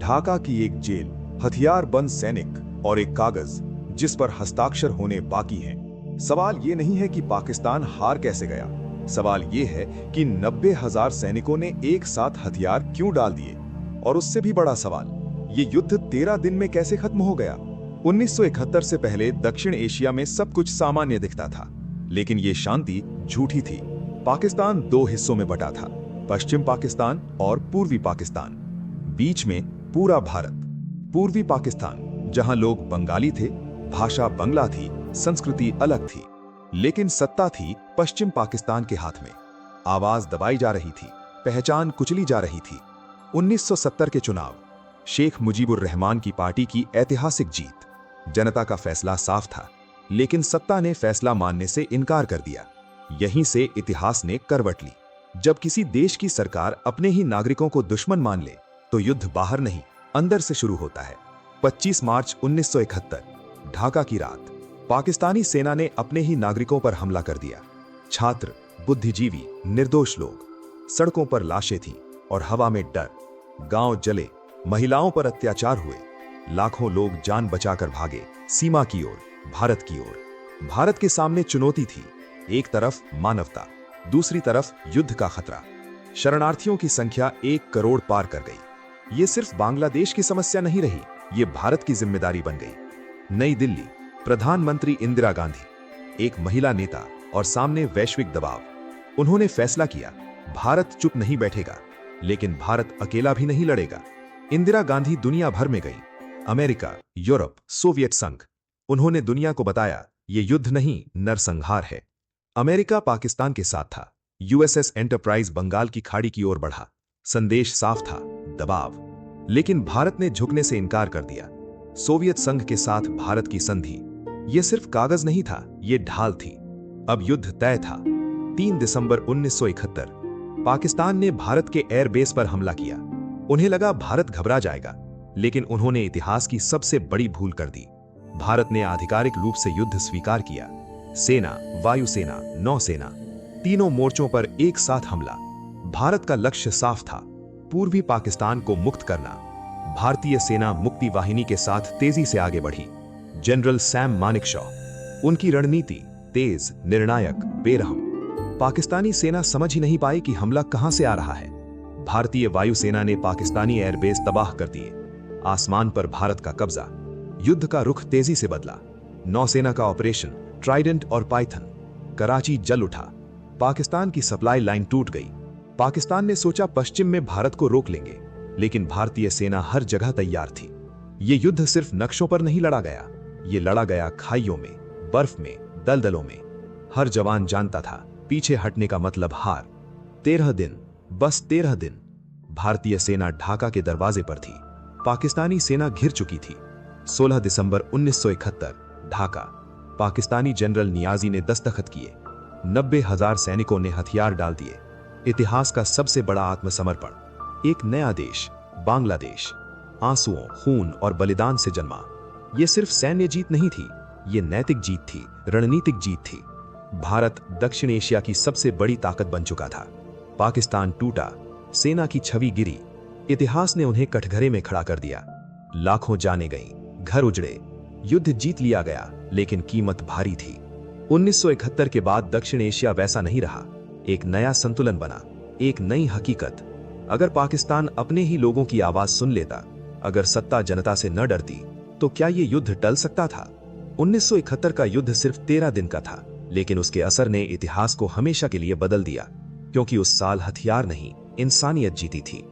ढाका की एक जेल, हथियार बंद सैनिक और एक कागज जिस पर हस्ताक्षर होने बाकी हैं। सवाल ये नहीं है कि पाकिस्तान हार कैसे गया, सवाल ये है कि 90,000 सैनिकों ने एक साथ हथियार क्यों डाल दिए। और उससे भी बड़ा सवाल, ये युद्ध 13 दिन में कैसे खत्म हो गया। 1971 से पहले दक्षिण एशिया में सब कुछ सामान्य दिखता था, लेकिन ये शांति झूठी थी। पाकिस्तान दो हिस्सों में बटा था, पश्चिम पाकिस्तान और पूर्वी पाकिस्तान। बीच में पूरा भारत। पूर्वी पाकिस्तान जहां लोग बंगाली थे, भाषा बंगला थी, संस्कृति अलग थी, लेकिन सत्ता थी पश्चिम पाकिस्तान के हाथ में। आवाज दबाई जा रही थी, पहचान कुचली जा रही थी। 1970 के चुनाव, शेख मुजीबुर रहमान की पार्टी की ऐतिहासिक जीत। जनता का फैसला साफ था, लेकिन सत्ता ने फैसला मानने से इनकार कर दिया। यहीं से इतिहास ने करवट ली। जब किसी देश की सरकार अपने ही नागरिकों को दुश्मन मान ले, तो युद्ध बाहर नहीं, अंदर से शुरू होता है। 25 मार्च 1971, ढाका की रात, पाकिस्तानी सेना ने अपने ही नागरिकों पर हमला कर दिया। छात्र, बुद्धिजीवी, निर्दोष लोग। सड़कों पर लाशें थीं और हवा में डर। गांव जले, महिलाओं पर अत्याचार हुए। लाखों लोग जान बचाकर भागे सीमा की ओर, भारत की ओर। भारत के सामने चुनौती थी, एक तरफ मानवता, दूसरी तरफ युद्ध का खतरा। शरणार्थियों की संख्या 1 करोड़ पार कर गई। ये सिर्फ बांग्लादेश की समस्या नहीं रही, ये भारत की जिम्मेदारी बन गई। नई दिल्ली, प्रधानमंत्री इंदिरा गांधी, एक महिला नेता और सामने वैश्विक दबाव। उन्होंने फैसला किया, भारत चुप नहीं बैठेगा, लेकिन भारत अकेला भी नहीं लड़ेगा। इंदिरा गांधी दुनिया भर में गई, अमेरिका, यूरोप, सोवियत संघ। उन्होंने दुनिया को बताया, ये युद्ध नहीं, नरसंहार है। अमेरिका पाकिस्तान के साथ था। यूएसएस एंटरप्राइज बंगाल की खाड़ी की ओर बढ़ा। संदेश साफ था, दबाव। लेकिन भारत ने झुकने से इनकार कर दिया। सोवियत संघ के साथ भारत की संधि, यह सिर्फ कागज नहीं था, ये ढाल थी। अब युद्ध तय था। 3 दिसंबर 1971, पाकिस्तान ने भारत के एयरबेस पर हमला किया। उन्हें लगा भारत घबरा जाएगा, लेकिन उन्होंने इतिहास की सबसे बड़ी भूल कर दी। भारत ने आधिकारिक रूप से युद्ध स्वीकार किया। सेना, वायुसेना, नौसेना, तीनों मोर्चों पर एक साथ हमला। भारत का लक्ष्य साफ था, पूर्वी पाकिस्तान को मुक्त करना। भारतीय सेना मुक्ति वाहिनी के साथ तेजी से आगे बढ़ी। जनरल सैम मानेकशॉ, उनकी रणनीति तेज, निर्णायक, बेरहम। पाकिस्तानी सेना समझ ही नहीं पाई कि हमला कहां से आ रहा है। भारतीय वायुसेना ने पाकिस्तानी एयरबेस तबाह कर दिए। आसमान पर भारत का कब्जा। युद्ध का रुख तेजी से बदला। नौसेना का ऑपरेशन ट्राइडेंट और पाइथन। कराची जल उठा। पाकिस्तान की सप्लाई लाइन टूट गई। पाकिस्तान ने सोचा पश्चिम में भारत को रोक लेंगे, लेकिन भारतीय सेना हर जगह तैयार थी। ये युद्ध सिर्फ नक्शों पर नहीं लड़ा गया, ये लड़ा गया खाइयों में, बर्फ में, दलदलों में। हर जवान जानता था, पीछे हटने का मतलब हार। 13 दिन, बस 13 दिन। भारतीय सेना ढाका के दरवाजे पर थी। पाकिस्तानी सेना घिर चुकी थी। 16 दिसंबर 1971, ढाका। पाकिस्तानी जनरल नियाजी ने दस्तखत किए। 90,000 सैनिकों ने हथियार डाल दिए। इतिहास का सबसे बड़ा आत्मसमर्पण। एक नया देश, बांग्लादेश, आंसुओं, खून और बलिदान से जन्मा। यह सिर्फ सैन्य जीत नहीं थी, यह नैतिक जीत थी, रणनीतिक जीत थी। भारत दक्षिण एशिया की सबसे बड़ी ताकत बन चुका था। पाकिस्तान टूटा, सेना की छवि गिरी। इतिहास ने उन्हें कटघरे में खड़ा कर दिया। लाखों जानें गईं, घर उजड़े। युद्ध जीत लिया गया, लेकिन कीमत भारी थी। 1971 के बाद दक्षिण एशिया वैसा नहीं रहा। एक नया संतुलन बना, एक नई हकीकत। अगर पाकिस्तान अपने ही लोगों की आवाज सुन लेता, अगर सत्ता जनता से न डरती, तो क्या ये युद्ध टल सकता था? 1971 का युद्ध सिर्फ 13 दिन का था, लेकिन उसके असर ने इतिहास को हमेशा के लिए बदल दिया, क्योंकि उस साल हथियार नहीं, इंसानियत जीती थी।